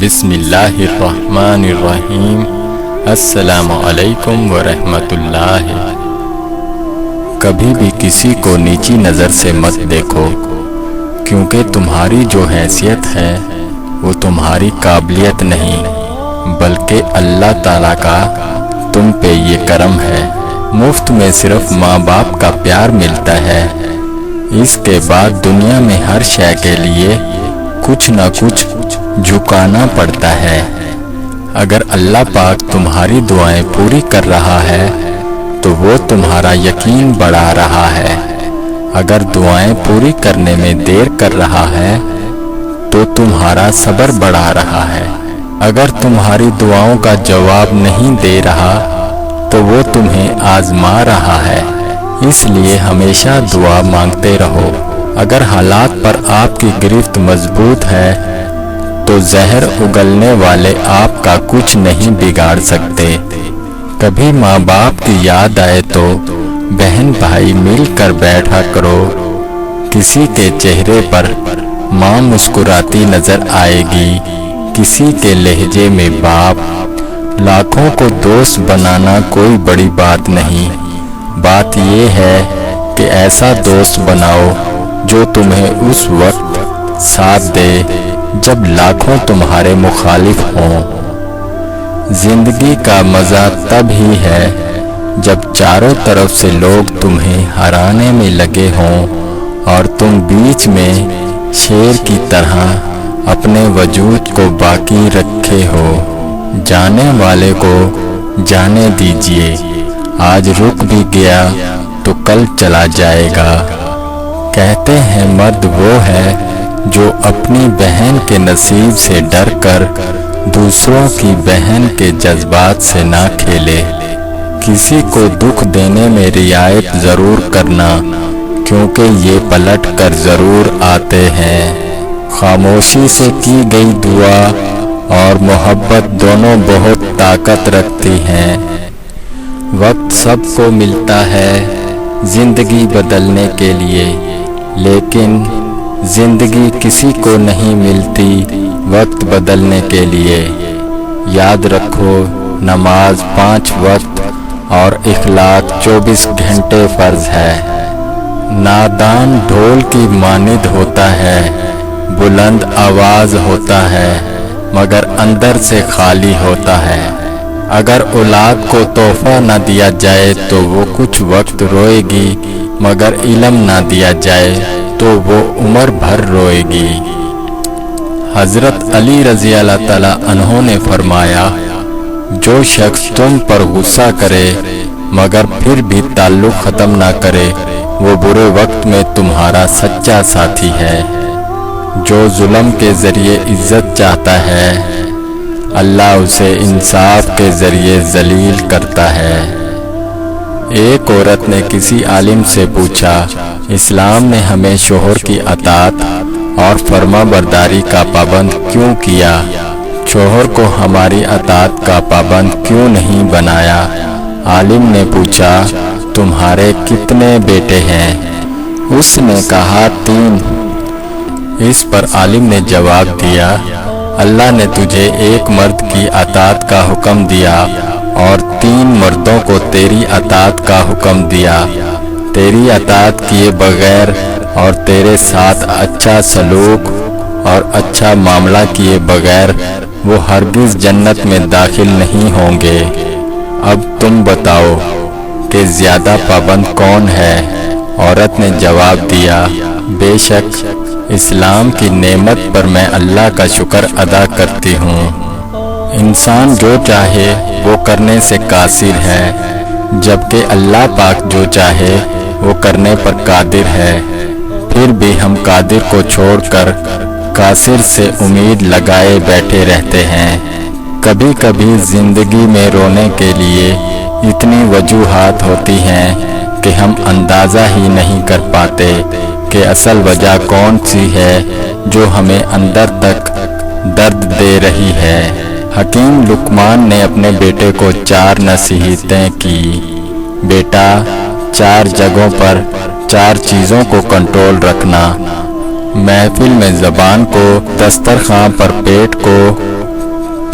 بسم اللہ الرحمن الرحیم۔ السلام علیکم ورحمۃ اللہ۔ کبھی بھی کسی کو نیچی نظر سے مت دیکھو، کیونکہ تمہاری جو حیثیت ہے وہ تمہاری قابلیت نہیں بلکہ اللہ تعالیٰ کا تم پہ یہ کرم ہے۔ مفت میں صرف ماں باپ کا پیار ملتا ہے، اس کے بعد دنیا میں ہر شے کے لیے کچھ نہ کچھ جھکانا پڑتا ہے۔ اگر اللہ پاک تمہاری دعائیں پوری کر رہا ہے تو وہ تمہارا یقین بڑھا رہا ہے۔ اگر دعائیں پوری کرنے میں دیر کر رہا ہے تو تمہارا صبر بڑھا رہا ہے۔ اگر تمہاری دعاؤں کا جواب نہیں دے رہا تو وہ تمہیں آزما رہا ہے۔ اس لیے ہمیشہ دعا مانگتے رہو۔ اگر حالات پر آپ کی گرفت مضبوط ہے تو زہر اگلنے والے آپ کا کچھ نہیں بگاڑ سکتے۔ کبھی ماں باپ کی یاد آئے تو بہن بھائی مل کر بیٹھا کرو۔ کسی کے چہرے پر ماں مسکراتی نظر آئے گی، کسی کے لہجے میں باپ۔ لاکھوں کو دوست بنانا کوئی بڑی بات نہیں، بات یہ ہے کہ ایسا دوست بناؤ جو تمہیں اس وقت ساتھ دے جب لاکھوں تمہارے مخالف ہوں۔ زندگی کا مزہ تب ہی ہے جب چاروں طرف سے لوگ تمہیں ہرانے میں لگے ہوں اور تم بیچ میں شیر کی طرح اپنے وجود کو باقی رکھے ہو۔ جانے والے کو جانے دیجئے، آج رک بھی گیا تو کل چلا جائے گا۔ کہتے ہیں مرد وہ ہے جو اپنی بہن کے نصیب سے ڈر کر دوسروں کی بہن کے جذبات سے نہ کھیلے۔ کسی کو دکھ دینے میں رعایت ضرور کرنا، کیونکہ یہ پلٹ کر ضرور آتے ہیں۔ خاموشی سے کی گئی دعا اور محبت دونوں بہت طاقت رکھتی ہیں۔ وقت سب کو ملتا ہے زندگی بدلنے کے لیے، لیکن زندگی کسی کو نہیں ملتی وقت بدلنے کے لیے۔ یاد رکھو، نماز 5 وقت اور اخلاق 24 گھنٹے فرض ہے۔ نادان ڈھول کی مانند ہوتا ہے، بلند آواز ہوتا ہے مگر اندر سے خالی ہوتا ہے۔ اگر اولاد کو تحفہ نہ دیا جائے تو وہ کچھ وقت روئے گی، مگر علم نہ دیا جائے تو وہ عمر بھر روئے گی۔ حضرت علی رضی اللہ تعالیٰ عنہ نے فرمایا، جو شخص تم پر غصہ کرے مگر پھر بھی تعلق ختم نہ کرے، وہ برے وقت میں تمہارا سچا ساتھی ہے۔ جو ظلم کے ذریعے عزت چاہتا ہے، اللہ اسے انصاف کے ذریعے ذلیل کرتا ہے۔ ایک عورت نے کسی عالم سے پوچھا، اسلام نے ہمیں شوہر کی اطاعت اور فرما برداری کا پابند کیوں کیا؟ شوہر کو ہماری اطاعت کا پابند کیوں نہیں بنایا؟ عالم نے پوچھا، تمہارے کتنے بیٹے ہیں؟ اس نے کہا 3۔ اس پر عالم نے جواب دیا، اللہ نے تجھے ایک مرد کی اطاعت کا حکم دیا اور 3 مردوں کو تیری اطاعت کا حکم دیا۔ تیری اطاعت کیے بغیر اور تیرے ساتھ اچھا سلوک اور اچھا معاملہ کیے بغیر وہ ہرگز جنت میں داخل نہیں ہوں گے۔ اب تم بتاؤ کہ زیادہ پابند کون ہے؟ عورت نے جواب دیا، بے شک اسلام کی نعمت پر میں اللہ کا شکر ادا کرتی ہوں۔ انسان جو چاہے وہ کرنے سے قاصر ہے، جبکہ اللہ پاک جو چاہے وہ کرنے پر قادر ہے۔ پھر بھی ہم قادر کو چھوڑ کر قاصر سے امید لگائے بیٹھے رہتے ہیں۔ کبھی کبھی زندگی میں رونے کے لیے اتنی وجوہات ہوتی ہیں کہ ہم اندازہ ہی نہیں کر پاتے کہ اصل وجہ کون سی ہے جو ہمیں اندر تک درد دے رہی ہے۔ حکیم لقمان نے اپنے بیٹے کو 4 نصیحتیں کی۔ بیٹا، 4 جگہوں پر 4 چیزوں کو کنٹرول رکھنا: محفل میں زبان کو، دسترخوان پر پیٹ کو،